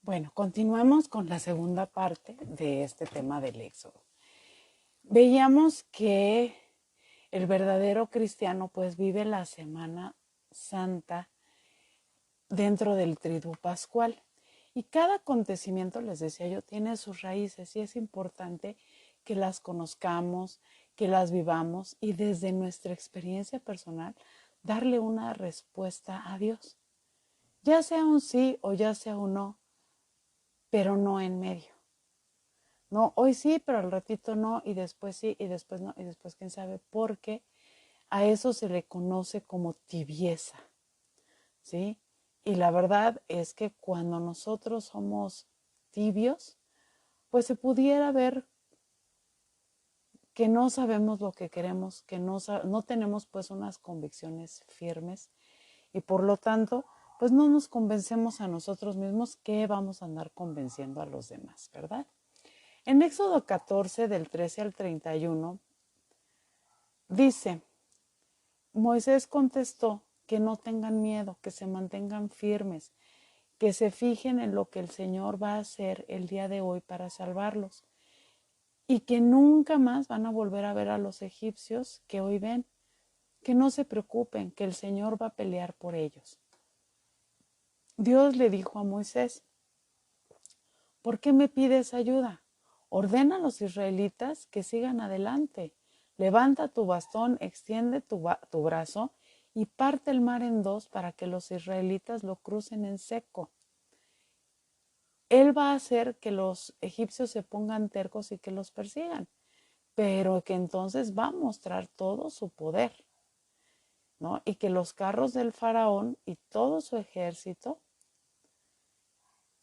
Bueno, continuamos con la segunda parte de este tema del Éxodo. Veíamos que el verdadero cristiano pues vive la Semana Santa dentro del triduo pascual. Y cada acontecimiento, les decía yo, tiene sus raíces y es importante que las conozcamos, que las vivamos y desde nuestra experiencia personal darle una respuesta a Dios. Ya sea un sí o ya sea un no, pero no en medio. No, hoy sí, pero al ratito no, y después sí, y después no, y después quién sabe, porque a eso se le conoce como tibieza, ¿sí? Y la verdad es que cuando nosotros somos tibios, pues se pudiera ver que no sabemos lo que queremos, que no tenemos pues unas convicciones firmes y por lo tanto, pues no nos convencemos a nosotros mismos que vamos a andar convenciendo a los demás, ¿verdad? En Éxodo 14, del 13 al 31, dice, Moisés contestó que no tengan miedo, que se mantengan firmes, que se fijen en lo que el Señor va a hacer el día de hoy para salvarlos y que nunca más van a volver a ver a los egipcios que hoy ven, que no se preocupen, que el Señor va a pelear por ellos. Dios le dijo a Moisés, ¿por qué me pides ayuda? Ordena a los israelitas que sigan adelante. Levanta tu bastón, extiende tu brazo y parte el mar en dos para que los israelitas lo crucen en seco. Él va a hacer que los egipcios se pongan tercos y que los persigan, pero que entonces va a mostrar todo su poder, ¿no? Y que los carros del faraón y todo su ejército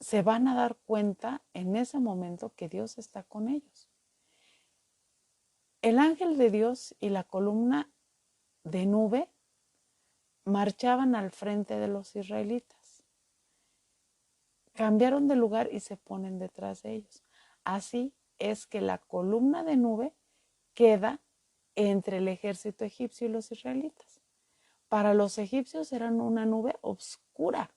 se van a dar cuenta en ese momento que Dios está con ellos. El ángel de Dios y la columna de nube marchaban al frente de los israelitas. Cambiaron de lugar y se ponen detrás de ellos. Así es que la columna de nube queda entre el ejército egipcio y los israelitas. Para los egipcios era una nube oscura,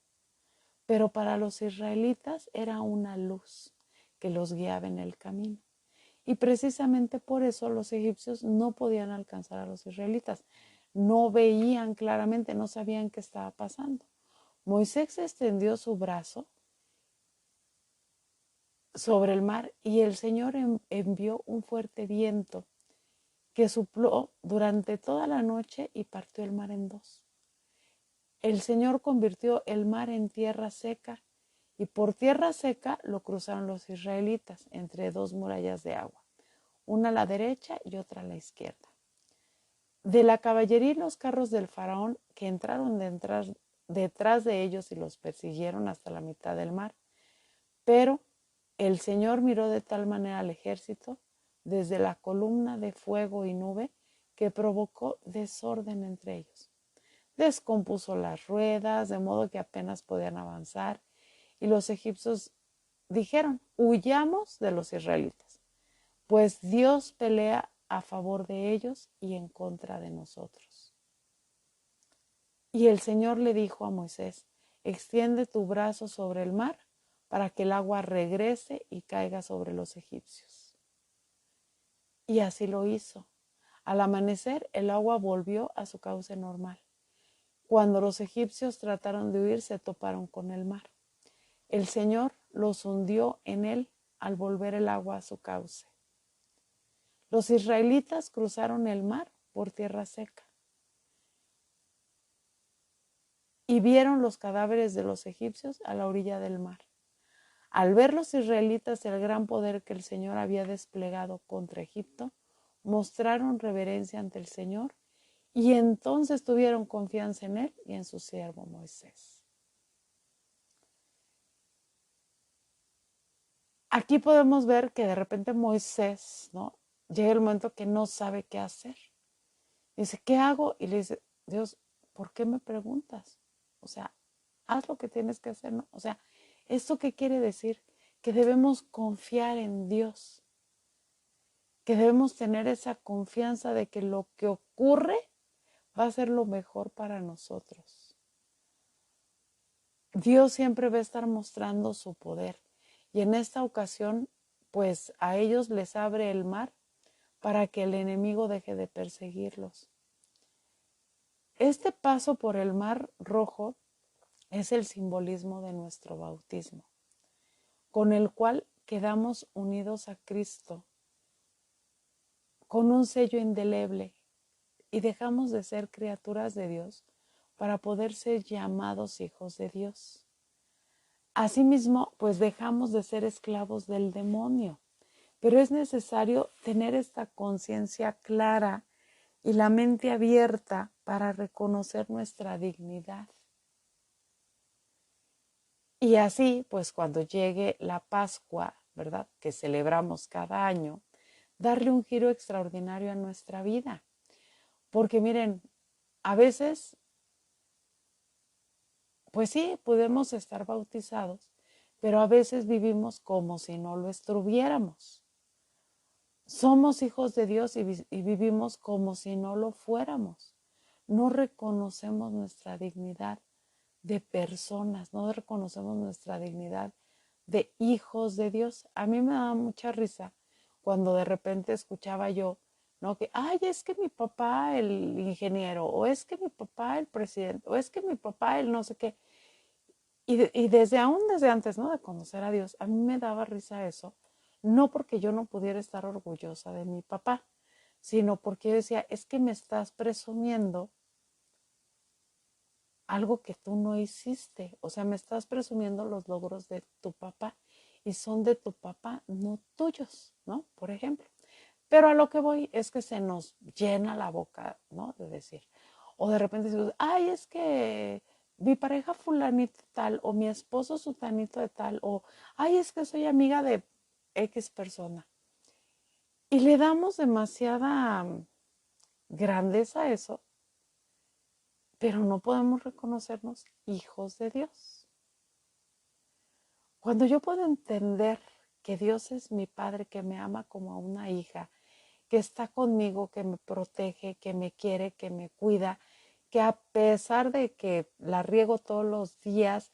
pero para los israelitas era una luz que los guiaba en el camino. Y precisamente por eso los egipcios no podían alcanzar a los israelitas. No veían claramente, no sabían qué estaba pasando. Moisés extendió su brazo sobre el mar y el Señor envió un fuerte viento que sopló durante toda la noche y partió el mar en dos. El Señor convirtió el mar en tierra seca y por tierra seca lo cruzaron los israelitas entre dos murallas de agua, una a la derecha y otra a la izquierda. De la caballería y los carros del faraón que entraron detrás de ellos y los persiguieron hasta la mitad del mar. Pero el Señor miró de tal manera al ejército desde la columna de fuego y nube que provocó desorden entre ellos. Descompuso las ruedas, de modo que apenas podían avanzar, y los egipcios dijeron, huyamos de los israelitas, pues Dios pelea a favor de ellos y en contra de nosotros. Y el Señor le dijo a Moisés, extiende tu brazo sobre el mar para que el agua regrese y caiga sobre los egipcios. Y así lo hizo. Al amanecer, el agua volvió a su cauce normal. Cuando los egipcios trataron de huir, se toparon con el mar. El Señor los hundió en él al volver el agua a su cauce. Los israelitas cruzaron el mar por tierra seca y vieron los cadáveres de los egipcios a la orilla del mar. Al ver los israelitas el gran poder que el Señor había desplegado contra Egipto, mostraron reverencia ante el Señor y entonces tuvieron confianza en él y en su siervo Moisés. Aquí podemos ver que de repente Moisés, ¿no? Llega el momento que no sabe qué hacer. Dice, ¿qué hago? Y le dice, Dios, ¿por qué me preguntas? O sea, haz lo que tienes que hacer, ¿no? O sea, ¿esto qué quiere decir? Que debemos confiar en Dios, que debemos tener esa confianza de que lo que ocurre va a ser lo mejor para nosotros. Dios siempre va a estar mostrando su poder. Y en esta ocasión, pues a ellos les abre el mar para que el enemigo deje de perseguirlos. Este paso por el mar rojo es el simbolismo de nuestro bautismo, con el cual quedamos unidos a Cristo con un sello indeleble y dejamos de ser criaturas de Dios para poder ser llamados hijos de Dios. Asimismo, pues dejamos de ser esclavos del demonio, pero es necesario tener esta conciencia clara y la mente abierta para reconocer nuestra dignidad. Y así, pues cuando llegue la Pascua, ¿verdad?, que celebramos cada año, darle un giro extraordinario a nuestra vida. Porque miren, a veces, pues sí, podemos estar bautizados, pero a veces vivimos como si no lo estuviéramos. Somos hijos de Dios y vivimos como si no lo fuéramos. No reconocemos nuestra dignidad de personas, no reconocemos nuestra dignidad de hijos de Dios. A mí me daba mucha risa cuando de repente escuchaba yo, ¿no? Que, ay, es que mi papá el ingeniero, o es que mi papá el presidente, o es que mi papá el no sé qué. Y desde antes, ¿no?, de conocer a Dios, a mí me daba risa eso, no porque yo no pudiera estar orgullosa de mi papá, sino porque yo decía, es que me estás presumiendo algo que tú no hiciste, o sea, me estás presumiendo los logros de tu papá y son de tu papá, no tuyos, ¿no? Por ejemplo. Pero a lo que voy es que se nos llena la boca, ¿no?, de decir, o de repente decimos, ay, es que mi pareja fulanito tal, o mi esposo sutanito de tal, o ay, es que soy amiga de X persona. Y le damos demasiada grandeza a eso, pero no podemos reconocernos hijos de Dios. Cuando yo puedo entender que Dios es mi Padre, que me ama como a una hija, que está conmigo, que me protege, que me quiere, que me cuida, que a pesar de que la riego todos los días,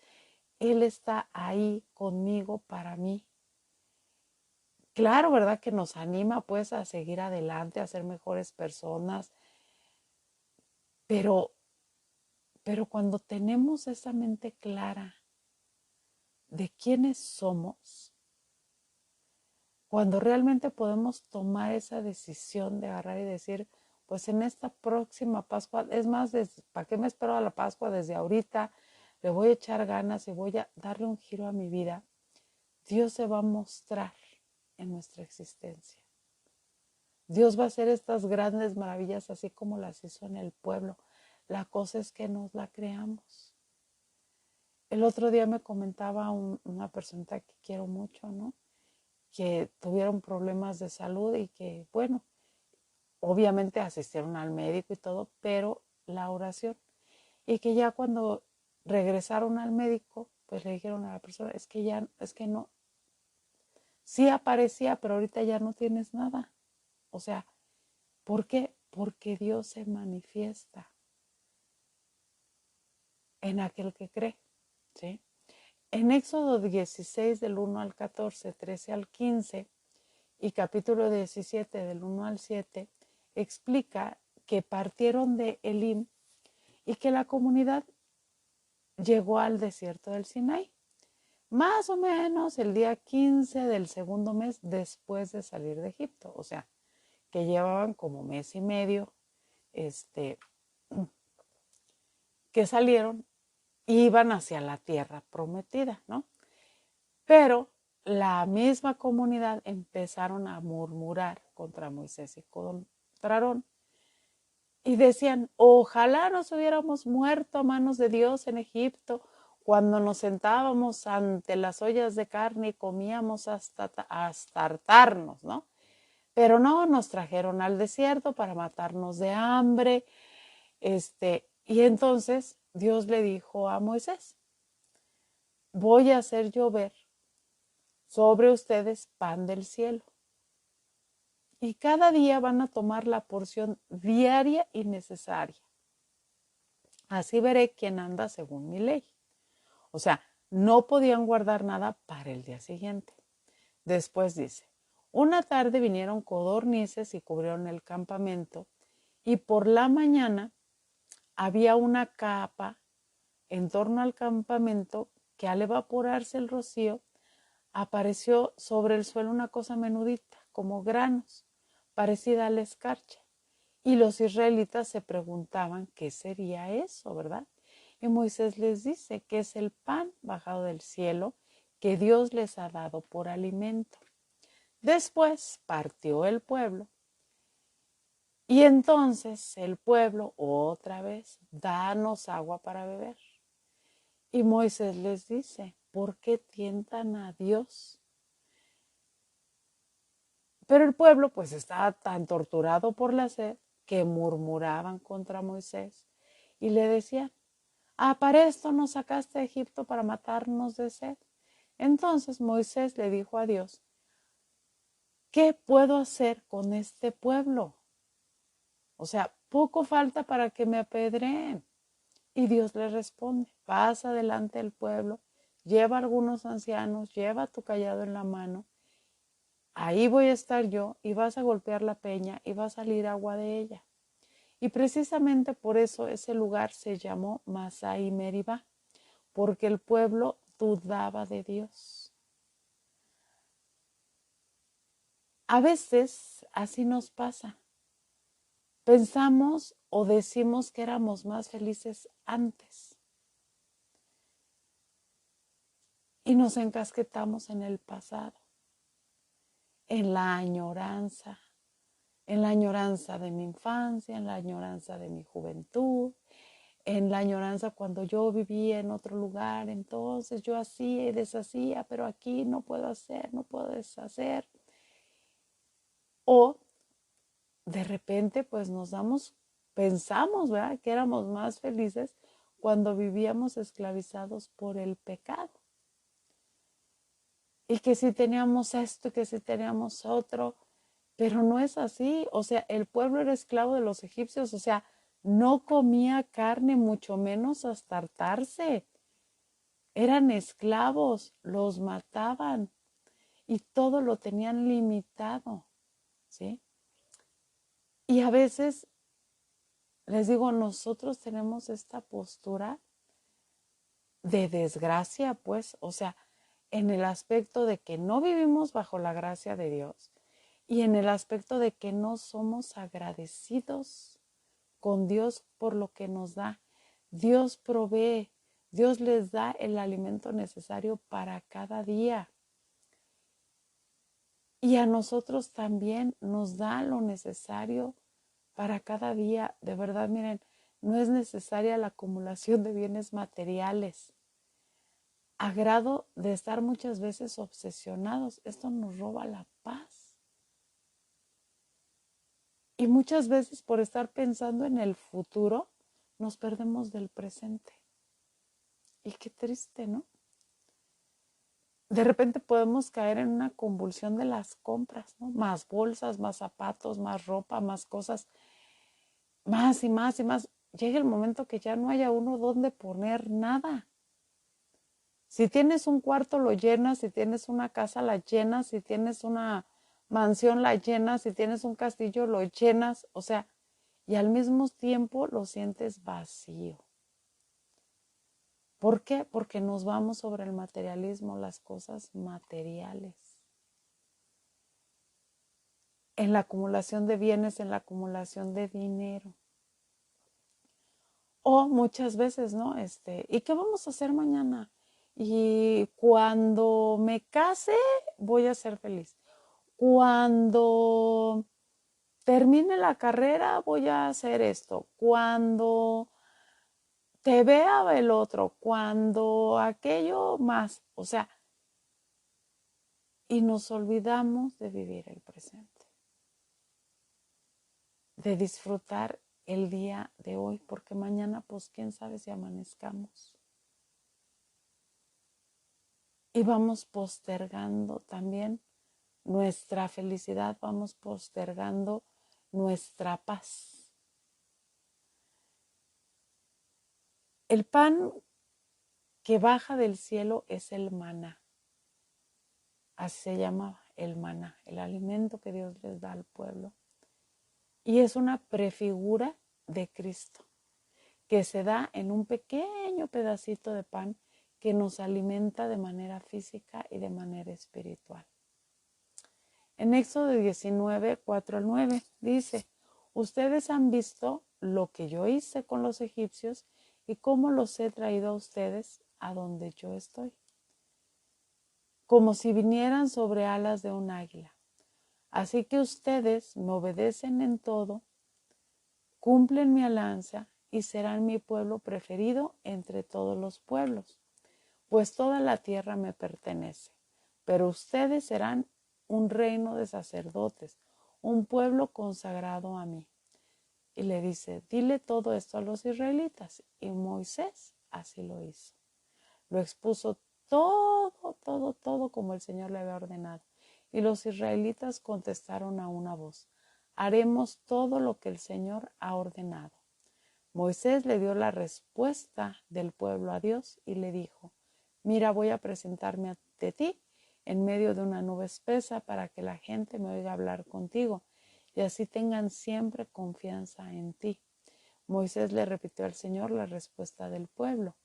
Él está ahí conmigo para mí. Claro, ¿verdad?, que nos anima pues a seguir adelante, a ser mejores personas, pero cuando tenemos esa mente clara de quiénes somos, cuando realmente podemos tomar esa decisión de agarrar y decir, pues en esta próxima Pascua, es más, ¿para qué me espero a la Pascua? Desde ahorita le voy a echar ganas y voy a darle un giro a mi vida. Dios se va a mostrar en nuestra existencia. Dios va a hacer estas grandes maravillas así como las hizo en el pueblo. La cosa es que nos la creamos. El otro día me comentaba una persona que quiero mucho, ¿no?, que tuvieron problemas de salud y que, bueno, obviamente asistieron al médico y todo, pero la oración. Y que ya cuando regresaron al médico, pues le dijeron a la persona, es que ya, es que no, sí aparecía, pero ahorita ya no tienes nada. O sea, ¿por qué? Porque Dios se manifiesta en aquel que cree, ¿sí? En Éxodo 16 del 1 al 14, 13 al 15 y capítulo 17 del 1 al 7, explica que partieron de Elim y que la comunidad llegó al desierto del Sinaí, más o menos el día 15 del segundo mes después de salir de Egipto. O sea, que llevaban como mes y medio que salieron y iban hacia la tierra prometida, ¿no? Pero la misma comunidad empezaron a murmurar contra Moisés y contra Aarón y decían, ojalá nos hubiéramos muerto a manos de Dios en Egipto cuando nos sentábamos ante las ollas de carne y comíamos hasta hartarnos, ¿no? Pero no, nos trajeron al desierto para matarnos de hambre. Y entonces Dios le dijo a Moisés, voy a hacer llover sobre ustedes pan del cielo. Y cada día van a tomar la porción diaria y necesaria. Así veré quién anda según mi ley. O sea, no podían guardar nada para el día siguiente. Después dice, una tarde vinieron codornices y cubrieron el campamento, y por la mañana había una capa en torno al campamento que al evaporarse el rocío apareció sobre el suelo una cosa menudita, como granos, parecida a la escarcha. Y los israelitas se preguntaban qué sería eso, ¿verdad? Y Moisés les dice que es el pan bajado del cielo que Dios les ha dado por alimento. Después partió el pueblo y entonces el pueblo otra vez, danos agua para beber. Y Moisés les dice, ¿por qué tientan a Dios? Pero el pueblo pues estaba tan torturado por la sed que murmuraban contra Moisés y le decían, para esto nos sacaste de Egipto para matarnos de sed. Entonces Moisés le dijo a Dios, ¿qué puedo hacer con este pueblo? O sea, poco falta para que me apedreen. Y Dios le responde, pasa adelante el pueblo, lleva a algunos ancianos, lleva tu callado en la mano, ahí voy a estar yo y vas a golpear la peña y va a salir agua de ella. Y precisamente por eso ese lugar se llamó Masá y Meribá, porque el pueblo dudaba de Dios. A veces así nos pasa. Pensamos o decimos que éramos más felices antes y nos encasquetamos en el pasado, en la añoranza de mi infancia, en la añoranza de mi juventud, en la añoranza cuando yo vivía en otro lugar, entonces yo hacía y deshacía, pero aquí no puedo hacer, no puedo deshacer. O de repente pues pensamos, ¿verdad?, que éramos más felices cuando vivíamos esclavizados por el pecado. Y que si teníamos esto, que si teníamos otro, pero no es así. O sea, el pueblo era esclavo de los egipcios, o sea, no comía carne, mucho menos hasta hartarse. Eran esclavos, los mataban y todo lo tenían limitado, ¿sí? Y a veces, les digo, nosotros tenemos esta postura de desgracia, pues, o sea, en el aspecto de que no vivimos bajo la gracia de Dios y en el aspecto de que no somos agradecidos con Dios por lo que nos da. Dios provee, Dios les da el alimento necesario para cada día. Y a nosotros también nos da lo necesario para cada día. De verdad, miren, no es necesaria la acumulación de bienes materiales. A grado de estar muchas veces obsesionados, esto nos roba la paz. Y muchas veces por estar pensando en el futuro, nos perdemos del presente. Y qué triste, ¿no? De repente podemos caer en una convulsión de las compras, ¿no? Más bolsas, más zapatos, más ropa, más cosas, más y más y más. Llega el momento que ya no haya uno donde poner nada. Si tienes un cuarto lo llenas, si tienes una casa la llenas, si tienes una mansión la llenas, si tienes un castillo lo llenas, o sea, y al mismo tiempo lo sientes vacío. ¿Por qué? Porque nos vamos sobre el materialismo, las cosas materiales. En la acumulación de bienes, en la acumulación de dinero. O muchas veces, ¿no? ¿Y qué vamos a hacer mañana? Y cuando me case, voy a ser feliz. Cuando termine la carrera, voy a hacer esto. Cuando te vea el otro. Cuando aquello más. O sea, y nos olvidamos de vivir el presente. De disfrutar el día de hoy. Porque mañana, pues, quién sabe si amanezcamos. Y vamos postergando también nuestra felicidad, vamos postergando nuestra paz. El pan que baja del cielo es el maná. Así se llama el maná, el alimento que Dios les da al pueblo. Y es una prefigura de Cristo, que se da en un pequeño pedacito de pan que nos alimenta de manera física y de manera espiritual. En Éxodo 19, 4 al 9 dice, ustedes han visto lo que yo hice con los egipcios y cómo los he traído a ustedes a donde yo estoy, como si vinieran sobre alas de un águila. Así que ustedes me obedecen en todo, cumplen mi alianza y serán mi pueblo preferido entre todos los pueblos, pues toda la tierra me pertenece. Pero ustedes serán un reino de sacerdotes, un pueblo consagrado a mí. Y le dice, dile todo esto a los israelitas. Y Moisés así lo hizo. Lo expuso todo como el Señor le había ordenado. Y los israelitas contestaron a una voz, haremos todo lo que el Señor ha ordenado. Moisés le dio la respuesta del pueblo a Dios y le dijo, mira, voy a presentarme ante ti en medio de una nube espesa para que la gente me oiga hablar contigo y así tengan siempre confianza en ti. Moisés le repitió al Señor la respuesta del pueblo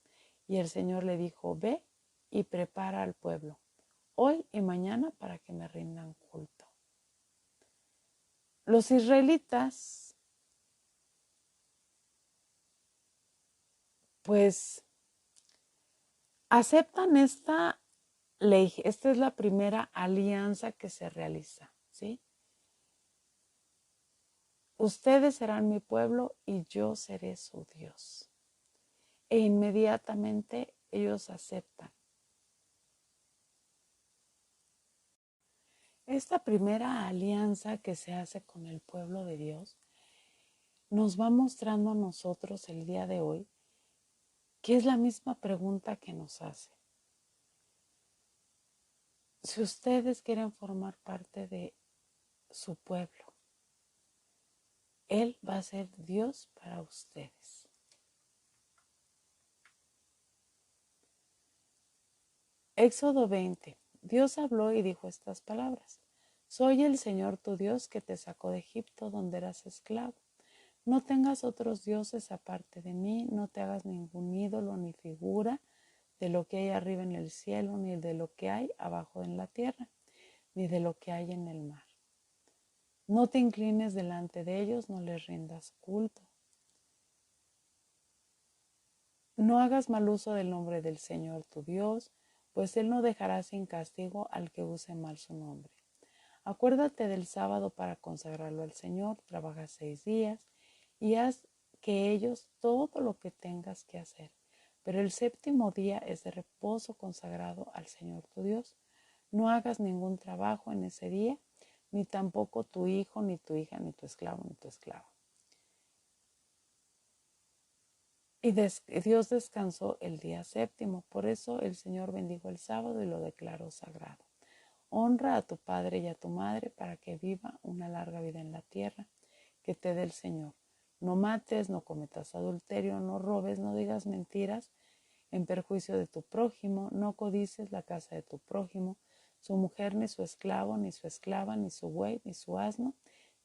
y el Señor le dijo, ve y prepara al pueblo hoy y mañana para que me rindan culto. Los israelitas, pues, aceptan esta ley. Esta es la primera alianza que se realiza, ¿sí? Ustedes serán mi pueblo y yo seré su Dios. E inmediatamente ellos aceptan. Esta primera alianza que se hace con el pueblo de Dios nos va mostrando a nosotros el día de hoy que es la misma pregunta que nos hace. Si ustedes quieren formar parte de su pueblo, Él va a ser Dios para ustedes. Éxodo 20. Dios habló y dijo estas palabras. Soy el Señor tu Dios que te sacó de Egipto donde eras esclavo. No tengas otros dioses aparte de mí, no te hagas ningún ídolo ni figura de lo que hay arriba en el cielo, ni de lo que hay abajo en la tierra, ni de lo que hay en el mar. No te inclines delante de ellos, no les rindas culto. No hagas mal uso del nombre del Señor tu Dios, pues Él no dejará sin castigo al que use mal su nombre. Acuérdate del sábado para consagrarlo al Señor, trabaja 6 días y haz que ellos todo lo que tengas que hacer. Pero el séptimo día es de reposo consagrado al Señor tu Dios. No hagas ningún trabajo en ese día, ni tampoco tu hijo, ni tu hija, ni tu esclavo, ni tu esclava. Y Dios descansó el día séptimo, por eso el Señor bendijo el sábado y lo declaró sagrado. Honra a tu padre y a tu madre para que viva una larga vida en la tierra que te dé el Señor. No mates, no cometas adulterio, no robes, no digas mentiras en perjuicio de tu prójimo, no codices la casa de tu prójimo, su mujer, ni su esclavo, ni su esclava, ni su buey, ni su asno,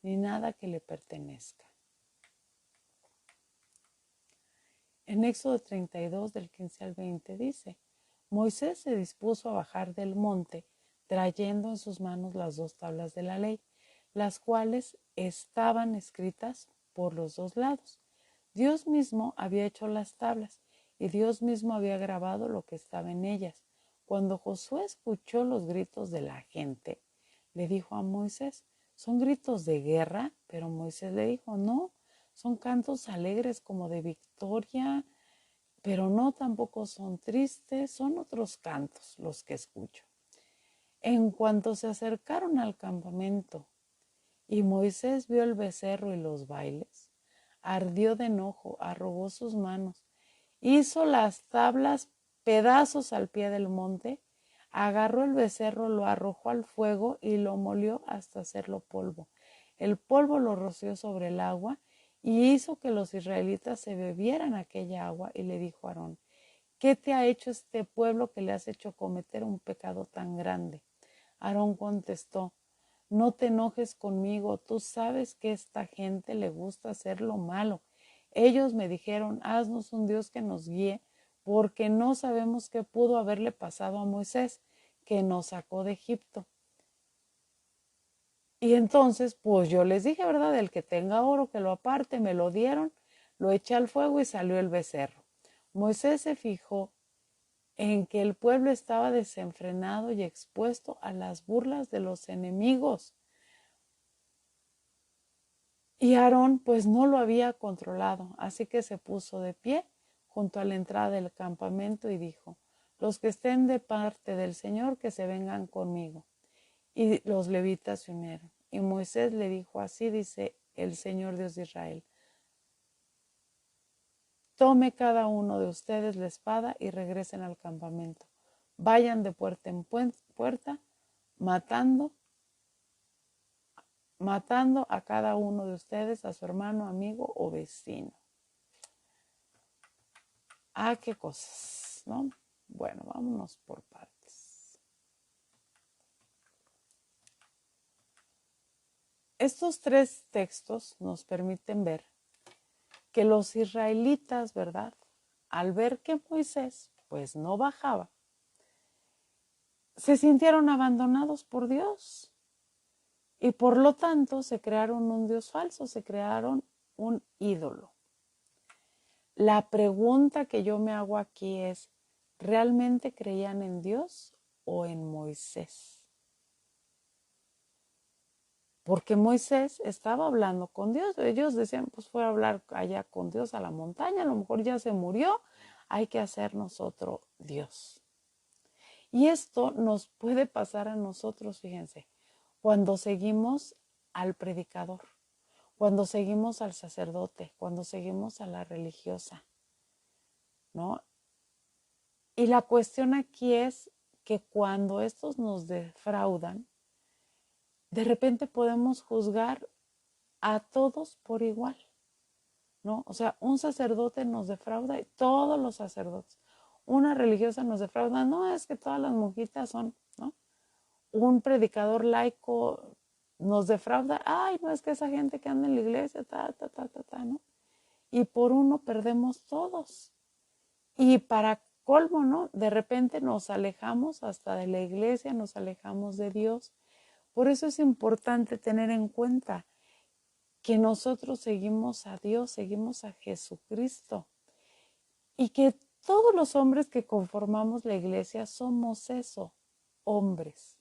ni nada que le pertenezca. En Éxodo 32, del 15 al 20 dice, Moisés se dispuso a bajar del monte, trayendo en sus manos las 2 tablas de la ley, las cuales estaban escritas por los 2 lados. Dios mismo había hecho las tablas y Dios mismo había grabado lo que estaba en ellas. Cuando Josué escuchó los gritos de la gente, le dijo a Moisés, ¿son gritos de guerra? Pero Moisés le dijo, no, son cantos alegres como de victoria, pero no tampoco son tristes, son otros cantos los que escucho. En cuanto se acercaron al campamento y Moisés vio el becerro y los bailes, ardió de enojo, arrugó sus manos, hizo las tablas pedazos al pie del monte, agarró el becerro, lo arrojó al fuego y lo molió hasta hacerlo polvo. El polvo lo roció sobre el agua y hizo que los israelitas se bebieran aquella agua y le dijo a Aarón, ¿qué te ha hecho este pueblo que le has hecho cometer un pecado tan grande? Aarón contestó, no te enojes conmigo, tú sabes que a esta gente le gusta hacer lo malo. Ellos me dijeron, haznos un Dios que nos guíe, porque no sabemos qué pudo haberle pasado a Moisés, que nos sacó de Egipto. Y entonces, pues yo les dije, ¿verdad? El que tenga oro, que lo aparte, me lo dieron, lo eché al fuego y salió el becerro. Moisés se fijó en que el pueblo estaba desenfrenado y expuesto a las burlas de los enemigos. Y Aarón pues no lo había controlado, así que se puso de pie junto a la entrada del campamento y dijo, los que estén de parte del Señor que se vengan conmigo. Y los levitas se unieron. Y Moisés le dijo, así dice el Señor Dios de Israel, tome cada uno de ustedes la espada y regresen al campamento. Vayan de puerta en puerta, matando a cada uno de ustedes, a su hermano, amigo o vecino. Ah, qué cosas, ¿no? Bueno, vámonos por partes. Estos tres textos nos permiten ver que los israelitas, ¿verdad? Al ver que Moisés, pues no bajaba, se sintieron abandonados por Dios y por lo tanto se crearon un Dios falso, se crearon un ídolo. La pregunta que yo me hago aquí es, ¿realmente creían en Dios o en Moisés? Porque Moisés estaba hablando con Dios. Ellos decían, pues fue a hablar allá con Dios a la montaña, a lo mejor ya se murió, hay que hacernos otro Dios. Y esto nos puede pasar a nosotros, fíjense, cuando seguimos al predicador, cuando seguimos al sacerdote, cuando seguimos a la religiosa, ¿no? Y la cuestión aquí es que cuando estos nos defraudan, de repente podemos juzgar a todos por igual, ¿no? O sea, un sacerdote nos defrauda y todos los sacerdotes. Una religiosa nos defrauda, no, es que todas las monjitas son, ¿no? Un predicador laico nos defrauda, ay, no, es que esa gente que anda en la iglesia, ¿no? Y por uno perdemos todos. Y para colmo, ¿no? De repente nos alejamos hasta de la iglesia, nos alejamos de Dios. Por eso es importante tener en cuenta que nosotros seguimos a Dios, seguimos a Jesucristo y que todos los hombres que conformamos la iglesia somos eso, hombres,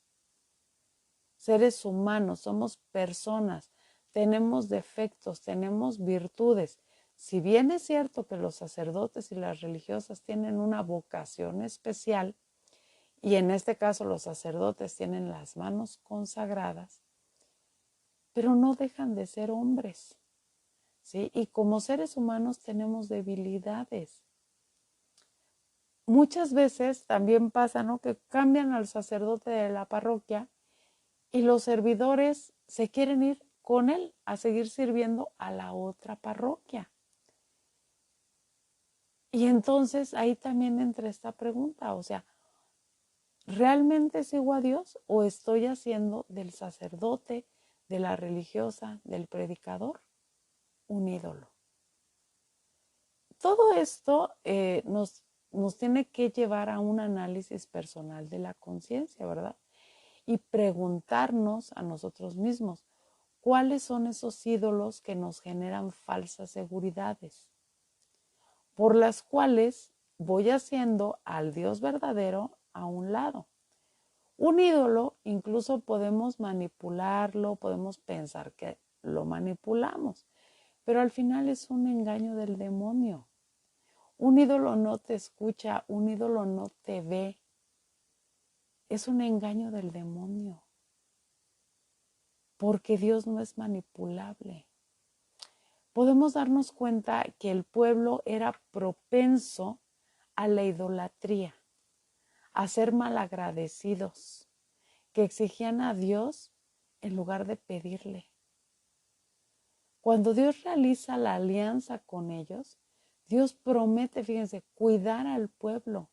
seres humanos, somos personas, tenemos defectos, tenemos virtudes. Si bien es cierto que los sacerdotes y las religiosas tienen una vocación especial, y en este caso los sacerdotes tienen las manos consagradas, pero no dejan de ser hombres, ¿sí? Y como seres humanos tenemos debilidades. Muchas veces también pasa, ¿no? Que cambian al sacerdote de la parroquia y los servidores se quieren ir con él a seguir sirviendo a la otra parroquia. Y entonces ahí también entra esta pregunta, o sea, ¿realmente sigo a Dios o estoy haciendo del sacerdote, de la religiosa, del predicador, un ídolo? Todo esto nos tiene que llevar a un análisis personal de la conciencia, ¿verdad? Y preguntarnos a nosotros mismos, ¿cuáles son esos ídolos que nos generan falsas seguridades? Por las cuales voy haciendo al Dios verdadero a un lado. Un ídolo incluso podemos manipularlo, podemos pensar que lo manipulamos, pero al final es un engaño del demonio. Un ídolo no te escucha, un ídolo no te ve. Es un engaño del demonio, porque Dios no es manipulable. Podemos darnos cuenta que el pueblo era propenso a la idolatría, a ser malagradecidos, que exigían a Dios en lugar de pedirle. Cuando Dios realiza la alianza con ellos, Dios promete, fíjense, cuidar al pueblo.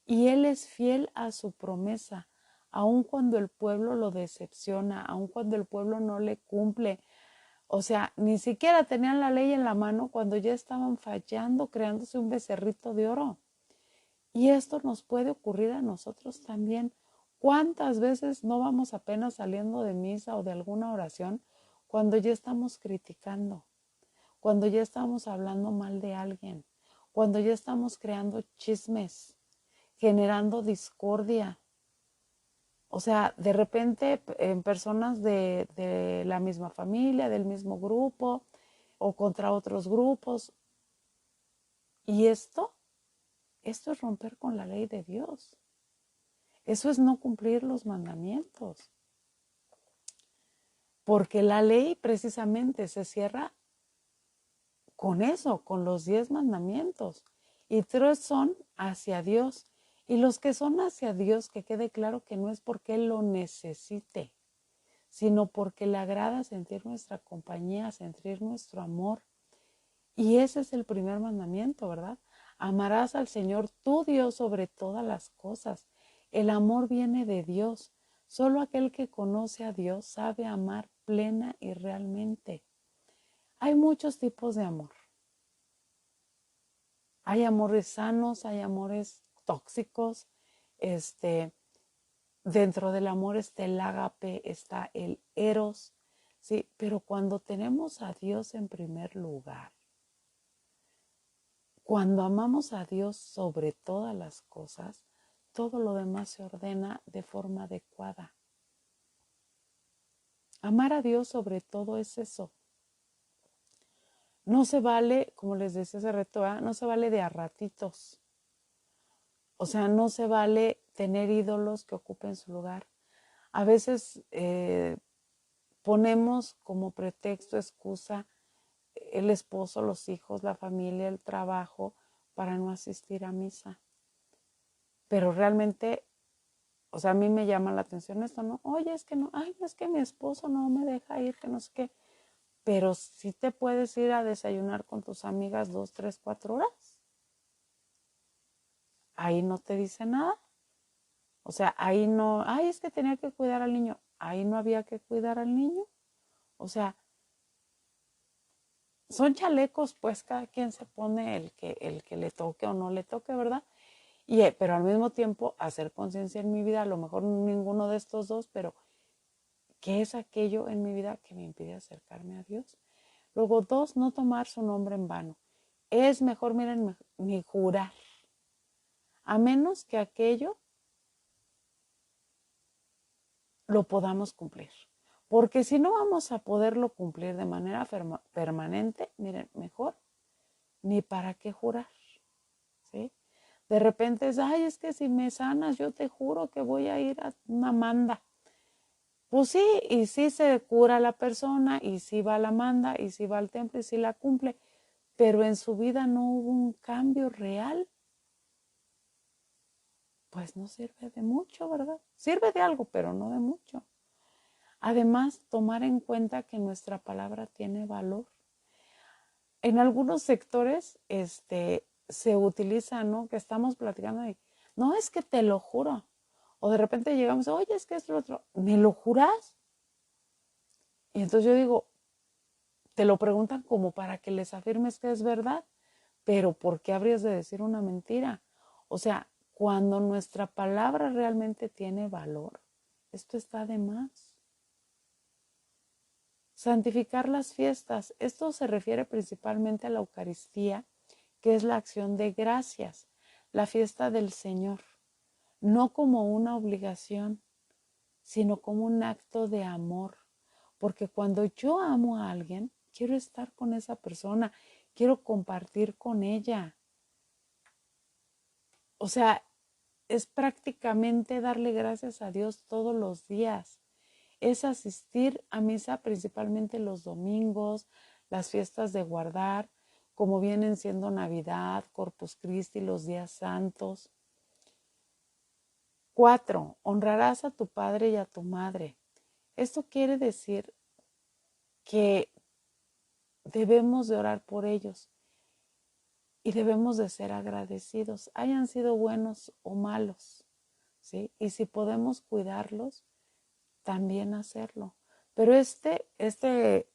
Y Él es fiel a su promesa, aun cuando el pueblo lo decepciona, aun cuando el pueblo no le cumple. O sea, ni siquiera tenían la ley en la mano cuando ya estaban fallando, creándose un becerrito de oro. Y esto nos puede ocurrir a nosotros también. ¿Cuántas veces no vamos apenas saliendo de misa o de alguna oración cuando ya estamos criticando, cuando ya estamos hablando mal de alguien, cuando ya estamos creando chismes, generando discordia? O sea, de repente en personas de la misma familia, del mismo grupo o contra otros grupos. Y esto es romper con la ley de Dios. Eso es no cumplir los mandamientos. Porque la ley precisamente se cierra con eso, con los 10 mandamientos. Y 3 son hacia Dios. Y los que son hacia Dios, que quede claro que no es porque Él lo necesite, sino porque le agrada sentir nuestra compañía, sentir nuestro amor. Y ese es el primer mandamiento, ¿verdad? Amarás al Señor tu Dios sobre todas las cosas. El amor viene de Dios. Solo aquel que conoce a Dios sabe amar plena y realmente. Hay muchos tipos de amor. Hay amores sanos, hay amores tóxicos. Dentro del amor está el ágape, está el eros, ¿sí? Pero cuando tenemos a Dios en primer lugar, cuando amamos a Dios sobre todas las cosas, todo lo demás se ordena de forma adecuada. Amar a Dios sobre todo es eso. No se vale, como les decía hace rato, no se vale de a ratitos. O sea, no se vale tener ídolos que ocupen su lugar. A veces ponemos como pretexto, excusa, el esposo, los hijos, la familia, el trabajo, para no asistir a misa. Pero realmente, o sea, a mí me llama la atención esto, ¿no? Oye, es que no, ay, es que mi esposo no me deja ir, que no sé qué. Pero sí te puedes ir a desayunar con tus amigas 2, 3, 4 horas. Ahí no te dice nada. O sea, ahí no, ay, es que tenía que cuidar al niño. Ahí no había que cuidar al niño. O sea, son chalecos, pues cada quien se pone el que le toque o no le toque, ¿verdad? Pero al mismo tiempo hacer conciencia en mi vida, a lo mejor ninguno de estos dos, pero ¿qué es aquello en mi vida que me impide acercarme a Dios? Luego, 2, no tomar su nombre en vano. Es mejor, miren, ni jurar, a menos que aquello lo podamos cumplir. Porque si no vamos a poderlo cumplir de manera permanente, miren, mejor ni para qué jurar, ¿sí? De repente es, ay, es que si me sanas, yo te juro que voy a ir a una manda. Pues sí, y sí se cura la persona, y sí va a la manda, y sí va al templo, y sí la cumple, pero en su vida no hubo un cambio real, pues no sirve de mucho, ¿verdad? Sirve de algo, pero no de mucho. Además, tomar en cuenta que nuestra palabra tiene valor. En algunos sectores se utiliza, ¿no? Que estamos platicando y, no, es que te lo juro. O de repente llegamos, oye, es que es lo otro, ¿me lo juras? Y entonces yo digo, te lo preguntan como para que les afirmes que es verdad, pero ¿por qué habrías de decir una mentira? O sea, cuando nuestra palabra realmente tiene valor, esto está de más. Santificar las fiestas. Esto se refiere principalmente a la Eucaristía, que es la acción de gracias, la fiesta del Señor, no como una obligación, sino como un acto de amor. Porque cuando yo amo a alguien, quiero estar con esa persona, quiero compartir con ella. O sea, es prácticamente darle gracias a Dios todos los días. Es asistir a misa principalmente los domingos, las fiestas de guardar, como vienen siendo Navidad, Corpus Christi, los días santos. 4, honrarás a tu padre y a tu madre. Esto quiere decir que debemos de orar por ellos. y debemos de ser agradecidos, hayan sido buenos o malos, ¿sí? Y si podemos cuidarlos, también hacerlo. Pero este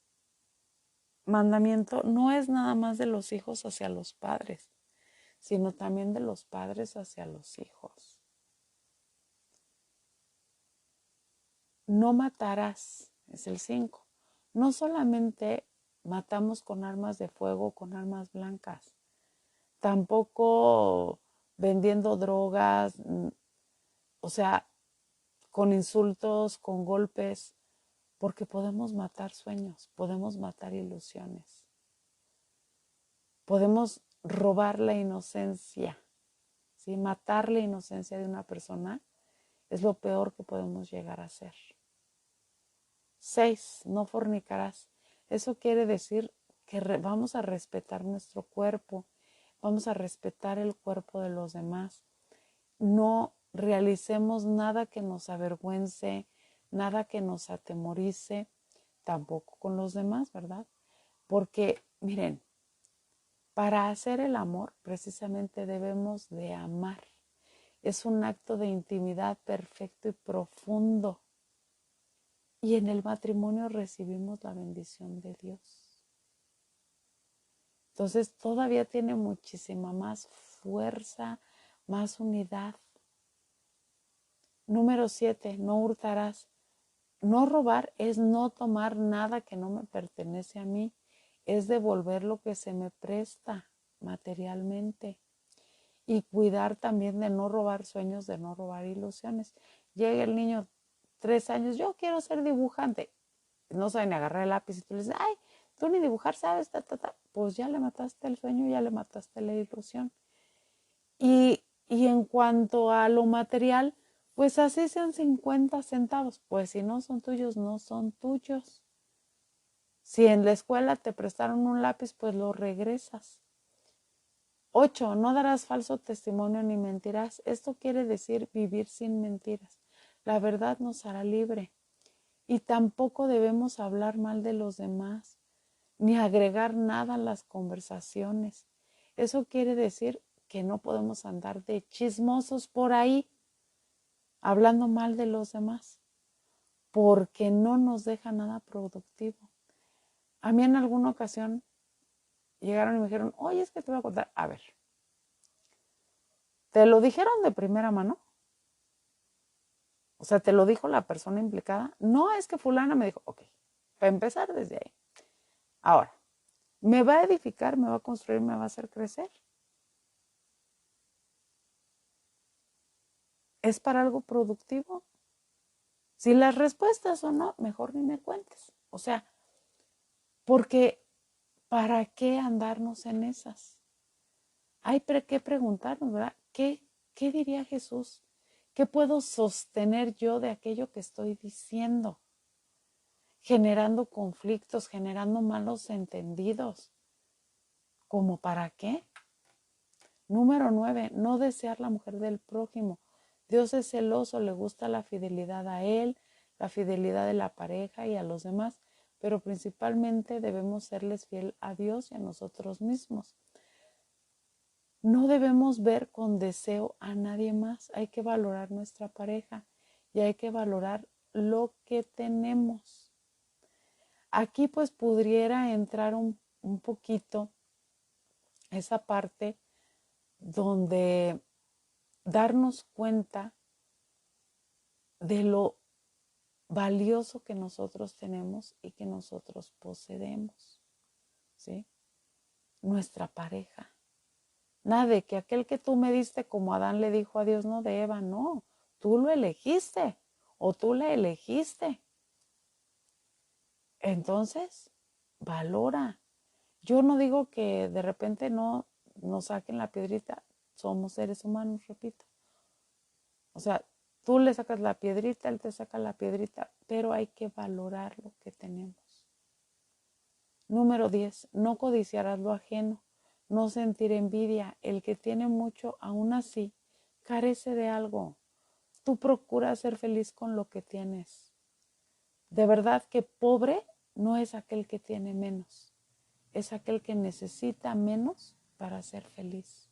mandamiento no es nada más de los hijos hacia los padres, sino también de los padres hacia los hijos. No matarás, es el 5. No solamente matamos con armas de fuego, con armas blancas, tampoco vendiendo drogas, o sea, con insultos, con golpes, porque podemos matar sueños, podemos matar ilusiones, podemos robar la inocencia, ¿sí? Matar la inocencia de una persona es lo peor que podemos llegar a hacer. 6. No fornicarás. Eso quiere decir que vamos a respetar nuestro cuerpo, vamos a respetar el cuerpo de los demás. No realicemos nada que nos avergüence, nada que nos atemorice, tampoco con los demás, ¿verdad? Porque, miren, para hacer el amor precisamente debemos de amar. Es un acto de intimidad perfecto y profundo. Y en el matrimonio recibimos la bendición de Dios. Entonces todavía tiene muchísima más fuerza, más unidad. Número 7, no hurtarás. No robar es no tomar nada que no me pertenece a mí, es devolver lo que se me presta materialmente. Y cuidar también de no robar sueños, de no robar ilusiones. Llega el niño, 3 años, yo quiero ser dibujante. No sabe ni agarrar el lápiz y tú le dices, ay, tú ni dibujar sabes, pues ya le mataste el sueño, ya le mataste la ilusión. Y en cuanto a lo material, pues así sean 50 centavos, pues si no son tuyos, no son tuyos. Si en la escuela te prestaron un lápiz, pues lo regresas. 8. No darás falso testimonio ni mentirás. Esto quiere decir vivir sin mentiras. La verdad nos hará libre. Y tampoco debemos hablar mal de los demás, ni agregar nada a las conversaciones. Eso quiere decir que no podemos andar de chismosos por ahí, hablando mal de los demás, porque no nos deja nada productivo. A mí en alguna ocasión llegaron y me dijeron, oye, es que te voy a contar. A ver, ¿te lo dijeron de primera mano? O sea, ¿te lo dijo la persona implicada? No, es que fulana me dijo, ok, para empezar desde ahí. Ahora, ¿me va a edificar, me va a construir, me va a hacer crecer? ¿Es para algo productivo? Si las respuestas son no, mejor ni me cuentes. O sea, porque ¿para qué andarnos en esas? Hay que preguntarnos, ¿verdad? ¿Qué diría Jesús? ¿Qué puedo sostener yo de aquello que estoy diciendo? Generando conflictos, generando malos entendidos. ¿Cómo para qué? Número 9, no desear la mujer del prójimo. Dios es celoso, le gusta la fidelidad a él, la fidelidad de la pareja y a los demás, pero principalmente debemos serles fiel a Dios y a nosotros mismos. No debemos ver con deseo a nadie más, hay que valorar nuestra pareja y hay que valorar lo que tenemos. Aquí pues pudiera entrar un poquito esa parte donde darnos cuenta de lo valioso que nosotros tenemos y que nosotros poseemos, ¿sí? Nuestra pareja. Nada de que aquel que tú me diste, como Adán le dijo a Dios, no de Eva, no, tú lo elegiste o tú la elegiste. Entonces, valora. Yo no digo que de repente no nos saquen la piedrita, somos seres humanos, repito. O sea, tú le sacas la piedrita, él te saca la piedrita, pero hay que valorar lo que tenemos. Número 10, no codiciarás lo ajeno, no sentir envidia. El que tiene mucho, aún así, carece de algo. Tú procuras ser feliz con lo que tienes. De verdad que pobre no es aquel que tiene menos, es aquel que necesita menos para ser feliz.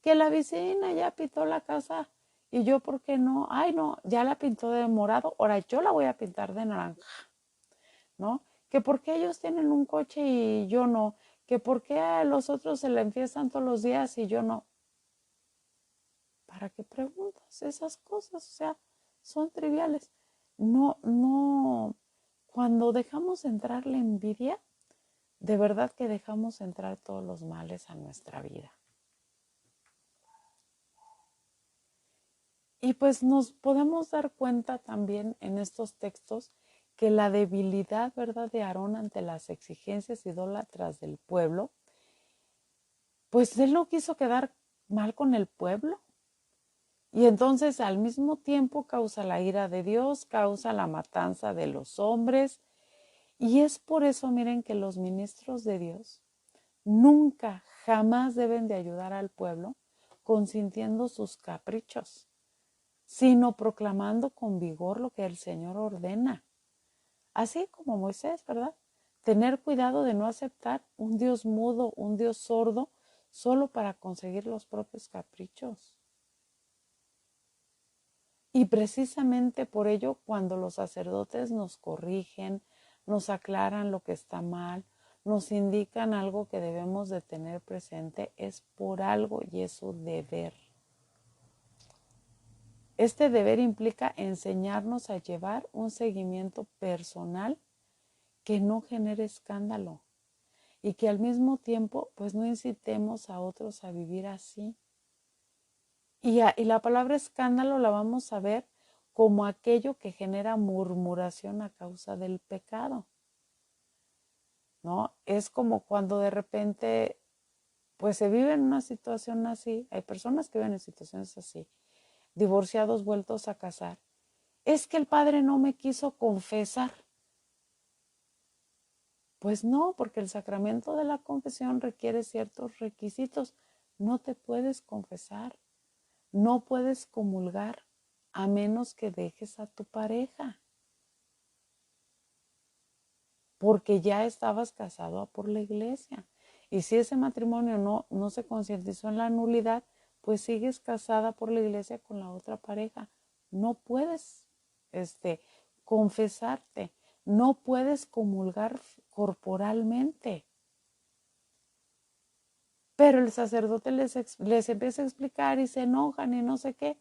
Que la vecina ya pintó la casa y yo, ¿por qué no? Ay, no, ya la pintó de morado, ahora yo la voy a pintar de naranja, ¿no? Que por qué ellos tienen un coche y yo no, que por qué a los otros se la enfiestan todos los días y yo no. ¿Para qué preguntas esas cosas? O sea, son triviales. No, cuando dejamos entrar la envidia, de verdad que dejamos entrar todos los males a nuestra vida. Y pues nos podemos dar cuenta también en estos textos que la debilidad, ¿verdad?, de Aarón ante las exigencias idólatras del pueblo, pues él no quiso quedar mal con el pueblo. Y entonces al mismo tiempo causa la ira de Dios, causa la matanza de los hombres. Y es por eso, miren, que los ministros de Dios nunca, jamás deben de ayudar al pueblo consintiendo sus caprichos, sino proclamando con vigor lo que el Señor ordena. Así como Moisés, ¿verdad? Tener cuidado de no aceptar un Dios mudo, un Dios sordo, solo para conseguir los propios caprichos. Y precisamente por ello, cuando los sacerdotes nos corrigen, nos aclaran lo que está mal, nos indican algo que debemos de tener presente, es por algo y es su deber. Este deber implica enseñarnos a llevar un seguimiento personal que no genere escándalo y que al mismo tiempo pues no incitemos a otros a vivir así. Y la palabra escándalo la vamos a ver como aquello que genera murmuración a causa del pecado, ¿no? Es como cuando de repente pues se vive en una situación así, hay personas que viven en situaciones así, divorciados vueltos a casar. Es que el padre no me quiso confesar. Pues no, porque el sacramento de la confesión requiere ciertos requisitos. No te puedes confesar, no puedes comulgar a menos que dejes a tu pareja, porque ya estabas casado por la iglesia. Y si ese matrimonio no se concientizó en la nulidad, pues sigues casada por la iglesia con la otra pareja. No puedes confesarte, no puedes comulgar corporalmente. Pero el sacerdote les empieza a explicar y se enojan y no sé qué.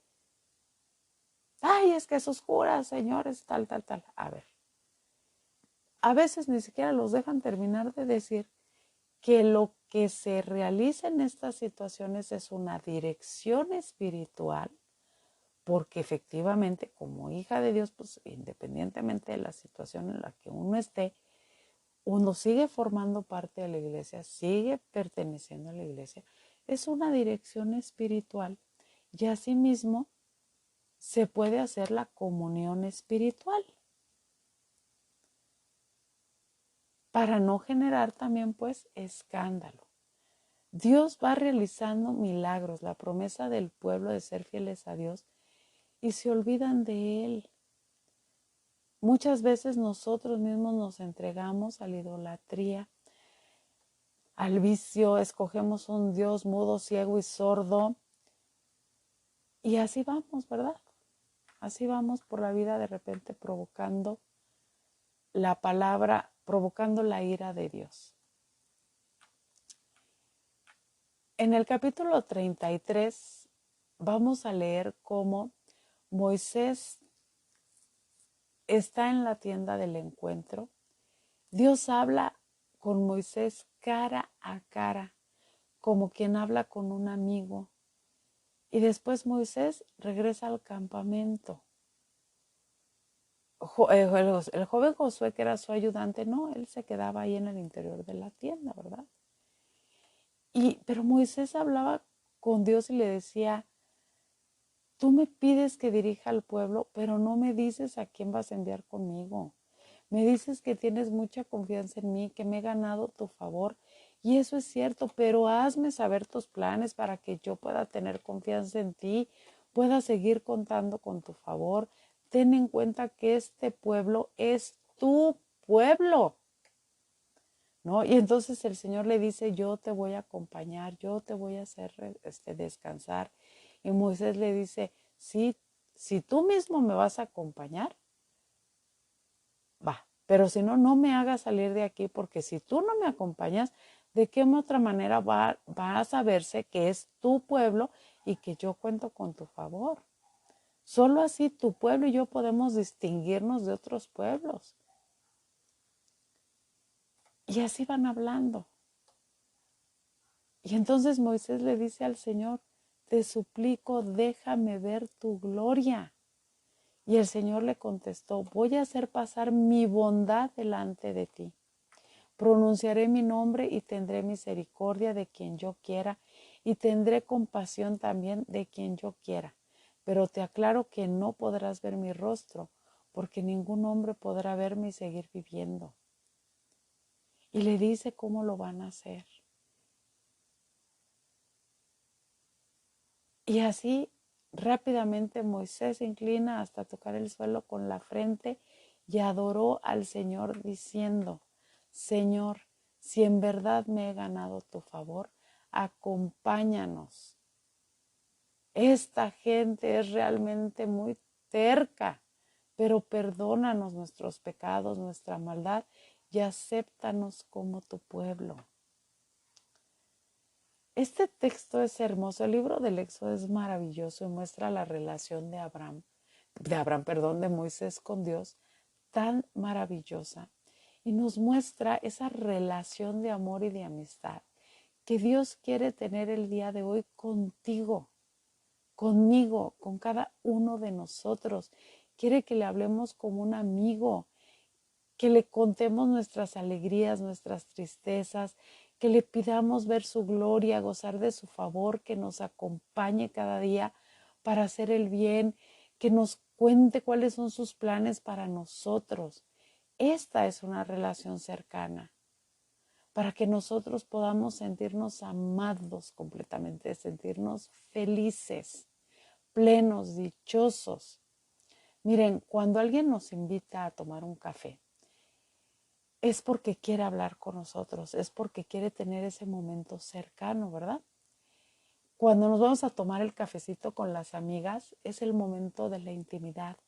Ay, es que sus curas, señores, tal. A ver, a veces ni siquiera los dejan terminar de decir que lo que se realiza en estas situaciones es una dirección espiritual, porque efectivamente como hija de Dios, pues independientemente de la situación en la que uno esté, uno sigue formando parte de la iglesia, sigue perteneciendo a la iglesia, es una dirección espiritual y asimismo se puede hacer la comunión espiritual para no generar también pues escándalo. Dios va realizando milagros, la promesa del pueblo de ser fieles a Dios y se olvidan de Él. Muchas veces nosotros mismos nos entregamos a la idolatría, al vicio, escogemos un Dios mudo, ciego y sordo y así vamos, ¿verdad? Así vamos por la vida de repente provocando la palabra, provocando la ira de Dios. En el capítulo 33 vamos a leer cómo Moisés está en la tienda del encuentro. Dios habla con Moisés cara a cara, como quien habla con un amigo. Y después Moisés regresa al campamento. El joven Josué, que era su ayudante, no, él se quedaba ahí en el interior de la tienda, ¿verdad? Pero Moisés hablaba con Dios y le decía, tú me pides que dirija al pueblo, pero no me dices a quién vas a enviar conmigo. Me dices que tienes mucha confianza en mí, que me he ganado tu favor. Y eso es cierto, pero hazme saber tus planes para que yo pueda tener confianza en ti, pueda seguir contando con tu favor. Ten en cuenta que este pueblo es tu pueblo. ¿no? Y entonces el Señor le dice, yo te voy a acompañar, yo te voy a hacer descansar. Y Moisés le dice, sí, si tú mismo me vas a acompañar, va, pero si no, no me hagas salir de aquí, porque si tú no me acompañas, ¿de qué otra manera va a saberse que es tu pueblo y que yo cuento con tu favor? Solo así tu pueblo y yo podemos distinguirnos de otros pueblos. Y así van hablando. Y entonces Moisés le dice al Señor, te suplico, déjame ver tu gloria. Y el Señor le contestó, voy a hacer pasar mi bondad delante de ti. Pronunciaré mi nombre y tendré misericordia de quien yo quiera y tendré compasión también de quien yo quiera. Pero te aclaro que no podrás ver mi rostro, porque ningún hombre podrá verme y seguir viviendo. Y le dice cómo lo van a hacer. Y así rápidamente Moisés se inclina hasta tocar el suelo con la frente y adoró al Señor diciendo, Señor, si en verdad me he ganado tu favor, acompáñanos. Esta gente es realmente muy terca, pero perdónanos nuestros pecados, nuestra maldad y acéptanos como tu pueblo. Este texto es hermoso, el libro del Éxodo es maravilloso y muestra la relación de Moisés con Dios, tan maravillosa. Y nos muestra esa relación de amor y de amistad que Dios quiere tener el día de hoy contigo, conmigo, con cada uno de nosotros. Quiere que le hablemos como un amigo, que le contemos nuestras alegrías, nuestras tristezas, que le pidamos ver su gloria, gozar de su favor, que nos acompañe cada día para hacer el bien, que nos cuente cuáles son sus planes para nosotros. Esta es una relación cercana para que nosotros podamos sentirnos amados completamente, sentirnos felices, plenos, dichosos. Miren, cuando alguien nos invita a tomar un café, es porque quiere hablar con nosotros, es porque quiere tener ese momento cercano, ¿verdad? Cuando nos vamos a tomar el cafecito con las amigas, es el momento de la intimidad,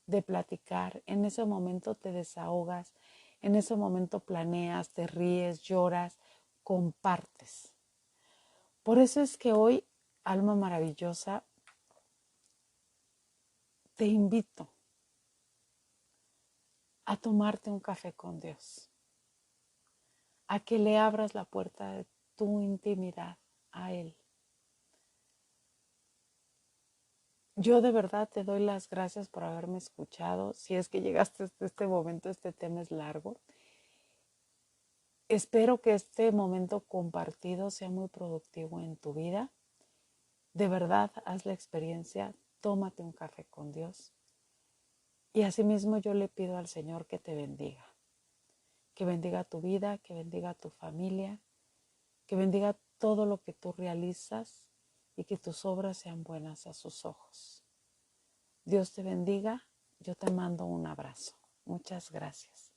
de platicar. En ese momento te desahogas, en ese momento planeas, te ríes, lloras, compartes. Por eso es que hoy, alma maravillosa, te invito a tomarte un café con Dios, a que le abras la puerta de tu intimidad a Él. Yo de verdad te doy las gracias por haberme escuchado. Si es que llegaste hasta este momento, este tema es largo. Espero que este momento compartido sea muy productivo en tu vida. De verdad, haz la experiencia, tómate un café con Dios. Y asimismo yo le pido al Señor que bendiga tu vida, que bendiga tu familia, que bendiga todo lo que tú realizas y que tus obras sean buenas a sus ojos. Dios te bendiga. Yo te mando un abrazo. Muchas gracias.